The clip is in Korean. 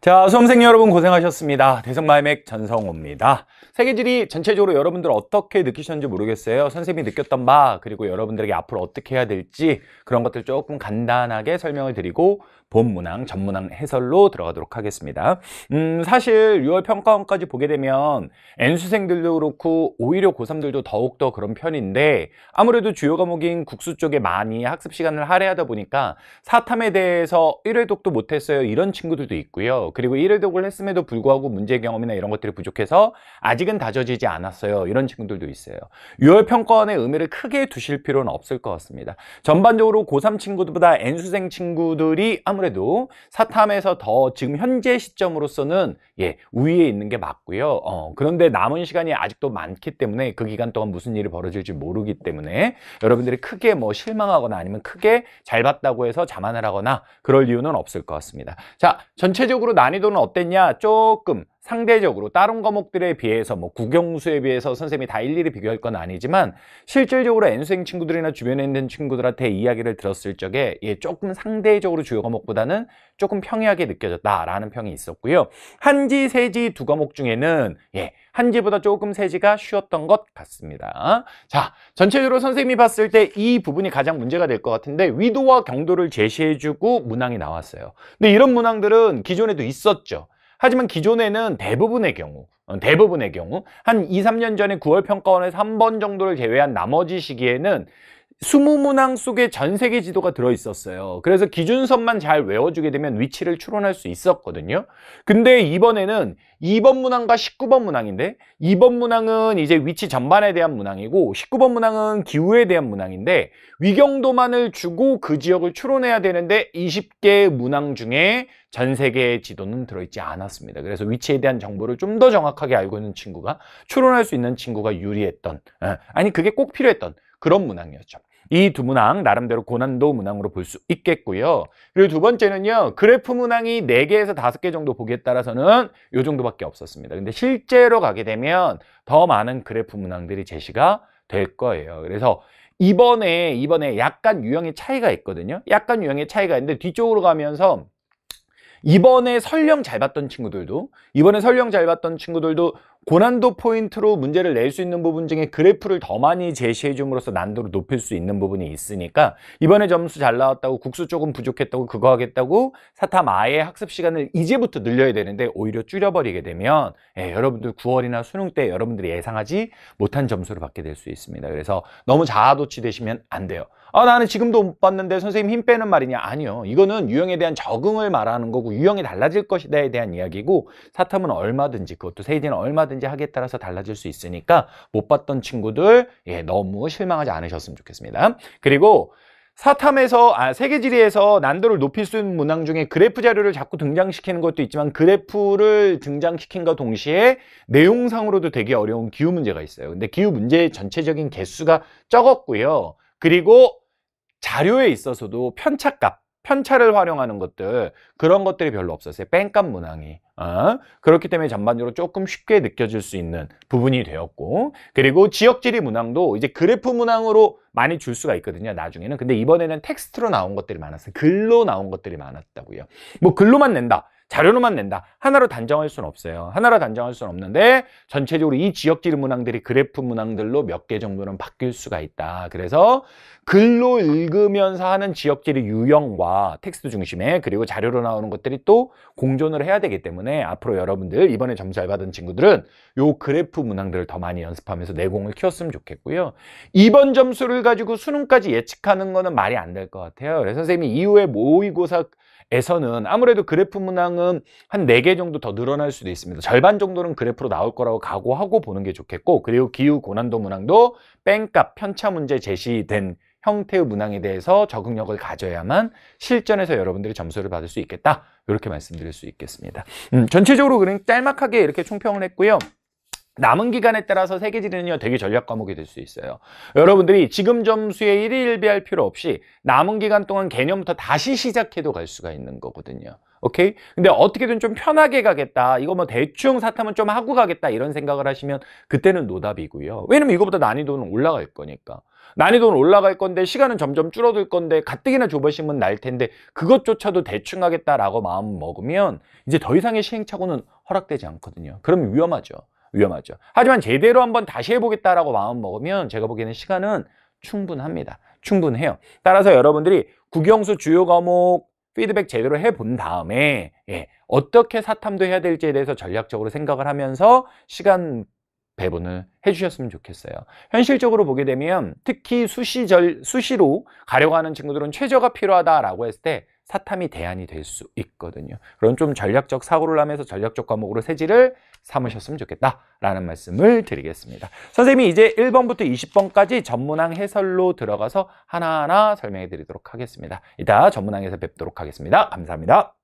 자, 수험생 여러분 고생하셨습니다. 대성마이맥 전성호입니다. 세계지리 전체적으로 여러분들 어떻게 느끼셨는지 모르겠어요. 선생님이 느꼈던 바, 그리고 여러분들에게 앞으로 어떻게 해야 될지 그런 것들 조금 간단하게 설명을 드리고 본문항, 전문항 해설로 들어가도록 하겠습니다. 사실 6월 평가원까지 보게 되면 N수생들도 그렇고 오히려 고3들도 더욱더 그런 편인데 아무래도 주요 과목인 국수 쪽에 많이 학습 시간을 할애하다 보니까 사탐에 대해서 1회독도 못했어요. 이런 친구들도 있고요. 그리고 1회독을 했음에도 불구하고 문제 경험이나 이런 것들이 부족해서 아직은 다져지지 않았어요. 이런 친구들도 있어요. 6월 평가원의 의미를 크게 두실 필요는 없을 것 같습니다. 전반적으로 고3 친구들보다 N수생 친구들이 아무래도 사탐에서 더 지금 현재 시점으로서는 우위에 있는 게 맞고요. 그런데 남은 시간이 아직도 많기 때문에 그 기간 동안 무슨 일이 벌어질지 모르기 때문에 여러분들이 크게 실망하거나 아니면 크게 잘 봤다고 해서 자만을 하거나 그럴 이유는 없을 것 같습니다. 자, 전체적으로 난이도는 어땠냐? 조금 상대적으로 다른 과목들에 비해서 국영수에 비해서 선생님이 다 일일이 비교할 건 아니지만 실질적으로 N수생 친구들이나 주변에 있는 친구들한테 이야기를 들었을 적에 조금 상대적으로 주요 과목보다는 조금 평이하게 느껴졌다라는 평이 있었고요. 한지, 세지 두 과목 중에는 한지보다 조금 세지가 쉬웠던 것 같습니다. 자, 전체적으로 선생님이 봤을 때 이 부분이 가장 문제가 될 것 같은데 위도와 경도를 제시해주고 문항이 나왔어요. 근데 이런 문항들은 기존에도 있었죠. 하지만 기존에는 대부분의 경우 한 2, 3년 전에 9월 평가원에서 한 번 정도를 제외한 나머지 시기에는 20문항 속에 전 세계 지도가 들어있었어요. 그래서 기준선만 잘 외워주게 되면 위치를 추론할 수 있었거든요. 근데 이번에는 2번 문항과 19번 문항인데 2번 문항은 이제 위치 전반에 대한 문항이고 19번 문항은 기후에 대한 문항인데 위경도만을 주고 그 지역을 추론해야 되는데 20개 문항 중에 전 세계의 지도는 들어있지 않았습니다. 그래서 위치에 대한 정보를 좀 더 정확하게 알고 있는 친구가 추론할 수 있는 친구가 유리했던 아니 그게 꼭 필요했던 그런 문항이었죠. 이 두 문항 나름대로 고난도 문항으로 볼 수 있겠고요. 그리고 두 번째는요. 그래프 문항이 4개에서 5개 정도 보기에 따라서는 이 정도밖에 없었습니다. 근데 실제로 가게 되면 더 많은 그래프 문항들이 제시가 될 거예요. 그래서 이번에 약간 유형의 차이가 있거든요. 약간 유형의 차이가 있는데 뒤쪽으로 가면서 이번에 설령 잘 봤던 친구들도 고난도 포인트로 문제를 낼 수 있는 부분 중에 그래프를 더 많이 제시해 줌으로써 난도를 높일 수 있는 부분이 있으니까 이번에 점수 잘 나왔다고 국수 조금 부족했다고 그거 하겠다고 사탐 아예 학습 시간을 이제부터 늘려야 되는데 오히려 줄여버리게 되면 여러분들 9월이나 수능 때 여러분들이 예상하지 못한 점수를 받게 될 수 있습니다. 그래서 너무 자아도취 되시면 안 돼요. 나는 지금도 못 봤는데 선생님 힘 빼는 말이냐? 아니요. 이거는 유형에 대한 적응을 말하는 거고 유형이 달라질 것이다에 대한 이야기고 사탐은 얼마든지 그것도 세지는 얼마든지 하기에 따라서 달라질 수 있으니까 못 봤던 친구들 너무 실망하지 않으셨으면 좋겠습니다. 그리고 사탐에서 세계지리에서 난도를 높일 수 있는 문항 중에 그래프 자료를 자꾸 등장시키는 것도 있지만 그래프를 등장시킨과 동시에 내용상으로도 되게 어려운 기후 문제가 있어요. 근데 기후 문제의 전체적인 개수가 적었고요. 그리고 자료에 있어서도 편차를 활용하는 것들 그런 것들이 별로 없었어요. 뺑값 문항이 그렇기 때문에 전반적으로 조금 쉽게 느껴질 수 있는 부분이 되었고 그리고 지역지리 문항도 이제 그래프 문항으로 많이 줄 수가 있거든요. 나중에는. 근데 이번에는 텍스트로 나온 것들이 많았어요. 글로 나온 것들이 많았다고요. 글로만 낸다. 자료로만 낸다. 하나로 단정할 수는 없어요. 하나로 단정할 수는 없는데 전체적으로 이 지역지리 문항들이 그래프 문항들로 몇 개 정도는 바뀔 수가 있다. 그래서 글로 읽으면서 하는 지역지리 유형과 텍스트 중심에 그리고 자료로 나오는 것들이 또 공존을 해야 되기 때문에 앞으로 여러분들 이번에 점수 잘 받은 친구들은 요 그래프 문항들을 더 많이 연습하면서 내공을 키웠으면 좋겠고요. 이번 점수를 가지고 수능까지 예측하는 거는 말이 안 될 것 같아요. 그래서 선생님이 이후에 모의고사에서는 아무래도 그래프 문항은 한 4개 정도 더 늘어날 수도 있습니다. 절반 정도는 그래프로 나올 거라고 각오하고 보는 게 좋겠고 그리고 기후 고난도 문항도 뺑값 편차 문제 제시된 형태의 문항에 대해서 적응력을 가져야만 실전에서 여러분들이 점수를 받을 수 있겠다. 이렇게 말씀드릴 수 있겠습니다. 전체적으로 그냥 짤막하게 이렇게 총평을 했고요. 남은 기간에 따라서 세계지리는요 되게 전략 과목이 될 수 있어요. 여러분들이 지금 점수에 일희일비할 필요 없이 남은 기간 동안 개념부터 다시 시작해도 갈 수가 있는 거거든요. 오케이? 근데 어떻게든 좀 편하게 가겠다. 이거 뭐 대충 사탐은 좀 하고 가겠다. 이런 생각을 하시면 그때는 노답이고요. 왜냐면 이거보다 난이도는 올라갈 거니까. 난이도는 올라갈 건데 시간은 점점 줄어들 건데 가뜩이나 조바심은 날 텐데 그것조차도 대충 하겠다라고 마음 먹으면 이제 더 이상의 시행착오는 허락되지 않거든요. 그럼 위험하죠. 위험하죠. 하지만 제대로 한번 다시 해보겠다라고 마음 먹으면 제가 보기에는 시간은 충분합니다. 충분해요. 따라서 여러분들이 국영수 주요 과목 피드백 제대로 해본 다음에 어떻게 사탐도 해야 될지에 대해서 전략적으로 생각을 하면서 시간 배분을 해주셨으면 좋겠어요. 현실적으로 보게 되면 특히 수시로 가려고 하는 친구들은 최저가 필요하다라고 했을 때 사탐이 대안이 될 수 있거든요. 그런 좀 전략적 사고를 하면서 전략적 과목으로 세지를 삼으셨으면 좋겠다라는 말씀을 드리겠습니다. 선생님이 이제 1번부터 20번까지 전문항 해설로 들어가서 하나하나 설명해 드리도록 하겠습니다. 이따 전문항에서 뵙도록 하겠습니다. 감사합니다.